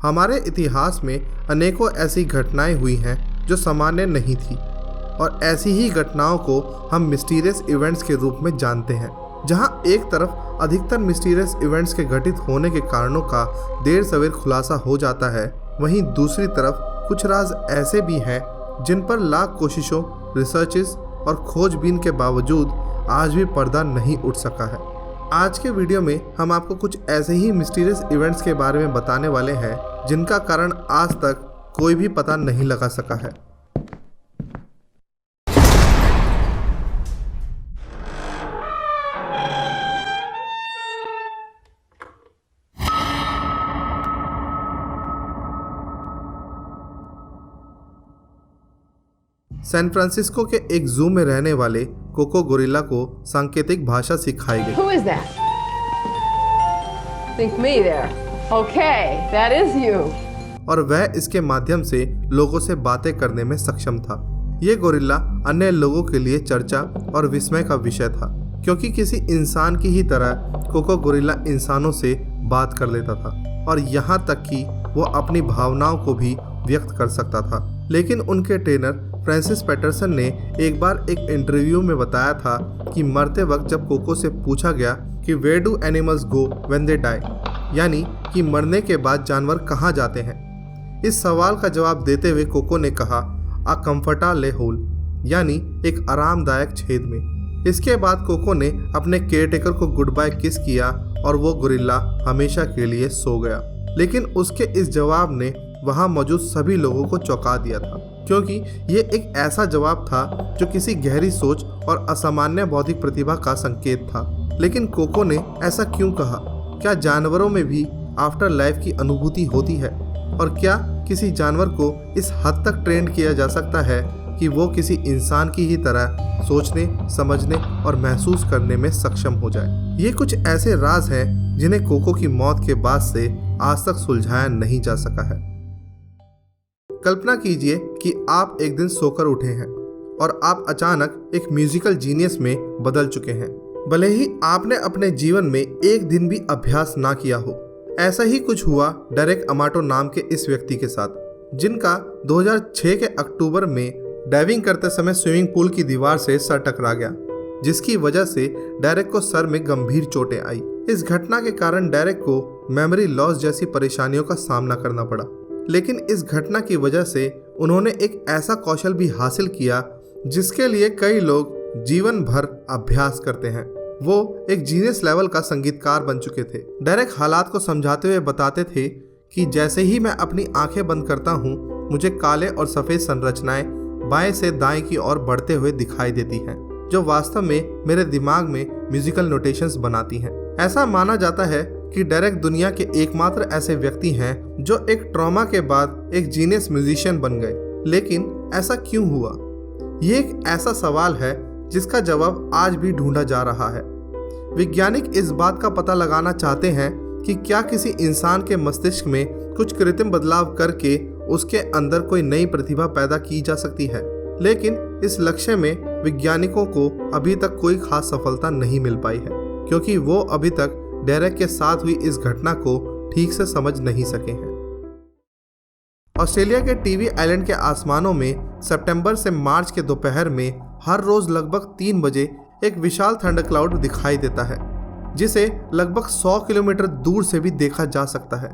हमारे इतिहास में अनेकों ऐसी घटनाएं हुई हैं जो सामान्य नहीं थी, और ऐसी ही घटनाओं को हम मिस्टीरियस इवेंट्स के रूप में जानते हैं। जहां एक तरफ अधिकतर मिस्टीरियस इवेंट्स के घटित होने के कारणों का देर सवेर खुलासा हो जाता है, वहीं दूसरी तरफ कुछ राज ऐसे भी हैं जिन पर लाख कोशिशों, रिसर्चेस और खोजबीन के बावजूद आज भी पर्दा नहीं उठ सका है। आज के वीडियो में हम आपको कुछ ऐसे ही मिस्टीरियस इवेंट्स के बारे में बताने वाले हैं जिनका कारण आज तक कोई भी पता नहीं लगा सका है। सैन फ्रांसिस्को के एक जू में रहने वाले कोको गोरिल्ला को सांकेतिक भाषा सिखाई गई। Who is that? Think me there. Okay, that is you. और वह इसके माध्यम से लोगों से बातें करने में सक्षम था। ये गोरिल्ला अन्य लोगों के लिए चर्चा और विस्मय का विषय था, क्योंकि किसी इंसान की ही तरह कोको गोरिल्ला इंसानों से बात कर लेता था और यहाँ तक कि वो अपनी भावनाओं को भी व्यक्त कर सकता था। लेकिन उनके ट्रेनर फ्रांसिस पैटरसन ने एक बार एक इंटरव्यू में बताया था कि मरते वक्त जब कोको से पूछा गया कि where do animals go when they die, यानी कि मरने के बाद जानवर कहाँ जाते हैं, इस सवाल का जवाब देते हुए कोको ने कहा अ कंफर्टेबल होल, यानी एक आरामदायक छेद में। इसके बाद कोको ने अपने केयरटेकर को गुड बाय किस किया और वो गोरिल्ला हमेशा के लिए सो गया। लेकिन उसके इस जवाब ने वहाँ मौजूद सभी लोगों को चौंका दिया था, क्योंकि ये एक ऐसा जवाब था जो किसी गहरी सोच और असामान्य बौद्धिक प्रतिभा का संकेत था। लेकिन कोको ने ऐसा क्यों कहा? क्या जानवरों में भी आफ्टर लाइफ की अनुभूति होती है? और क्या किसी जानवर को इस हद तक ट्रेन किया जा सकता है कि वो किसी इंसान की ही तरह सोचने, समझने और महसूस करने में सक्षम हो जाए? ये कुछ ऐसे राज हैं जिन्हें कोको की मौत के बाद से आज तक सुलझाया नहीं जा सका है। कल्पना कीजिए कि आप एक दिन सोकर उठे हैं और आप अचानक एक म्यूजिकल जीनियस में बदल चुके हैं, भले ही आपने अपने जीवन में एक दिन भी अभ्यास ना किया हो। ऐसा ही कुछ हुआ डेरेक अमाटो नाम के इस व्यक्ति के साथ, जिनका 2006 के अक्टूबर में डाइविंग करते समय स्विमिंग पूल की दीवार से सर टकरा गया, जिसकी वजह से डेरेक को सर में गंभीर चोटें आई। इस घटना के कारण डेरेक को मेमोरी लॉस जैसी परेशानियों का सामना करना पड़ा। लेकिन इस घटना की वजह से उन्होंने एक ऐसा कौशल भी हासिल किया जिसके लिए कई लोग जीवन भर अभ्यास करते हैं। वो एक जीनियस लेवल का संगीतकार बन चुके थे। डेरेक हालात को समझाते हुए बताते थे कि जैसे ही मैं अपनी आंखें बंद करता हूँ, मुझे काले और सफ़ेद संरचनाएं बाएं से दाएं की ओर बढ़ते हुए दिखाई देती हैं, जो वास्तव में मेरे दिमाग में म्यूजिकल नोटेशंस बनाती हैं। ऐसा माना जाता है कि डेरेक दुनिया के एकमात्र ऐसे व्यक्ति हैं जो एक ट्रॉमा के बाद एक जीनियस म्यूजिशियन बन गए। लेकिन ऐसा क्यों हुआ? ये एक ऐसा सवाल है जिसका जवाब आज भी ढूंढा जा रहा है। वैज्ञानिक इस बात का पता लगाना चाहते हैं कि क्या किसी इंसान के मस्तिष्क में कुछ कृत्रिम बदलाव करके उसके अंदर कोई नई प्रतिभा पैदा की जा सकती है। लेकिन इस लक्ष्य में वैज्ञानिकों को अभी तक कोई खास सफलता नहीं मिल पाई है, क्योंकि वो अभी तक डेरेक के साथ हुई इस घटना को ठीक से समझ नहीं सके हैं। ऑस्ट्रेलिया के टीवी आइलैंड के आसमानों में सितंबर से मार्च के दोपहर में हर रोज लगभग 3 बजे एक विशाल थंडरक्लाउड दिखाई देता है, जिसे लगभग 100 किलोमीटर दूर से भी देखा जा सकता है।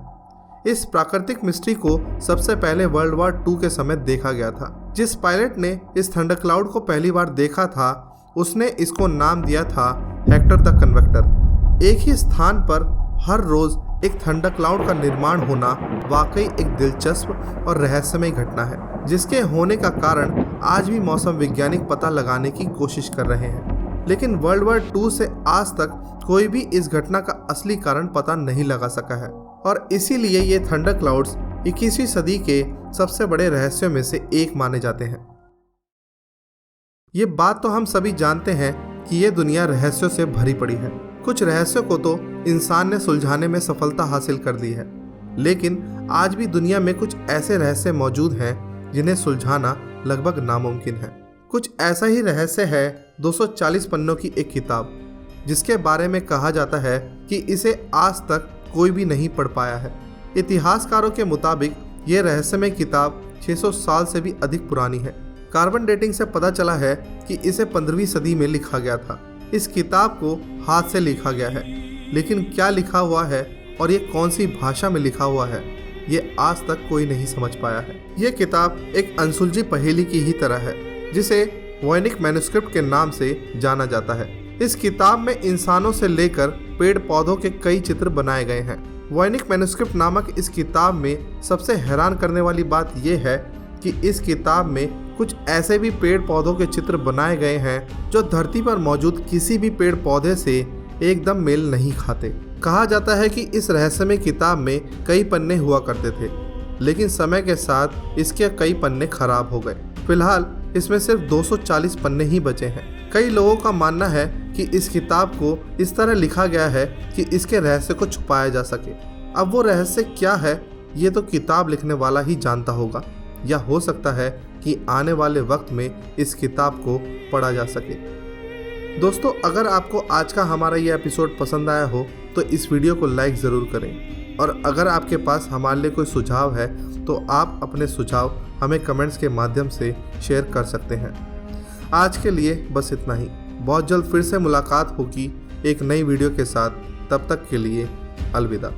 इस प्राकृतिक मिस्ट्री को सबसे पहले वर्ल्ड वॉर 2 के समय देखा गया था। जिस पायलट ने इस थंडरक्लाउड को पहली बार देखा था, उसने इसको नाम दिया था हेक्टर द कन्वेक्टर। एक ही स्थान पर हर रोज एक थंडर क्लाउड का निर्माण होना वाकई एक दिलचस्प और रहस्यमय घटना है, जिसके होने का कारण आज भी मौसम वैज्ञानिक पता लगाने की कोशिश कर रहे हैं। लेकिन वर्ल्ड वॉर 2 से आज तक कोई भी इस घटना का असली कारण पता नहीं लगा सका है, और इसीलिए ये थंडर क्लाउड्स 21वीं सदी के सबसे बड़े रहस्यों में से एक माने जाते हैं। ये बात तो हम सभी जानते हैं कि ये दुनिया रहस्यों से भरी पड़ी है। कुछ रहस्यों को तो इंसान ने सुलझाने में सफलता हासिल कर दी है, लेकिन आज भी दुनिया में कुछ ऐसे रहस्य मौजूद हैं जिन्हें सुलझाना लगभग नामुमकिन है। कुछ ऐसा ही रहस्य है 240 पन्नों की एक किताब, जिसके बारे में कहा जाता है कि इसे आज तक कोई भी नहीं पढ़ पाया है। इतिहासकारों के मुताबिक ये रहस्यमय किताब 600 साल से भी अधिक पुरानी है। कार्बन डेटिंग से पता चला है कि इसे 15वीं सदी में लिखा गया था। इस किताब को हाथ से लिखा गया है, लेकिन क्या लिखा हुआ है और ये कौन सी भाषा में लिखा हुआ है, ये आज तक कोई नहीं समझ पाया है। ये किताब एक अनसुलझी पहेली की ही तरह है, जिसे वॉयनिक मैन्युस्क्रिप्ट के नाम से जाना जाता है। इस किताब में इंसानों से लेकर पेड़ पौधों के कई चित्र बनाए गए हैं। वॉयनिक मैन्युस्क्रिप्ट नामक इस किताब में सबसे हैरान करने वाली बात यह है कि इस किताब में कुछ ऐसे भी पेड़ पौधों के चित्र बनाए गए हैं जो धरती पर मौजूद किसी भी पेड़ पौधे से एकदम मेल नहीं खाते। कहा जाता है कि इस रहस्यमय किताब में कई पन्ने हुआ करते थे, लेकिन समय के साथ इसके कई पन्ने खराब हो गए। फिलहाल इसमें सिर्फ 240 पन्ने ही बचे हैं। कई लोगों का मानना है कि इस किताब को इस तरह लिखा गया है कि इसके रहस्य को छुपाया जा सके। अब वो रहस्य क्या है, ये तो किताब लिखने वाला ही जानता होगा, या हो सकता है कि आने वाले वक्त में इस किताब को पढ़ा जा सके। दोस्तों, अगर आपको आज का हमारा ये एपिसोड पसंद आया हो तो इस वीडियो को लाइक ज़रूर करें, और अगर आपके पास हमारे लिए कोई सुझाव है तो आप अपने सुझाव हमें कमेंट्स के माध्यम से शेयर कर सकते हैं। आज के लिए बस इतना ही। बहुत जल्द फिर से मुलाकात होगी एक नई वीडियो के साथ। तब तक के लिए अलविदा।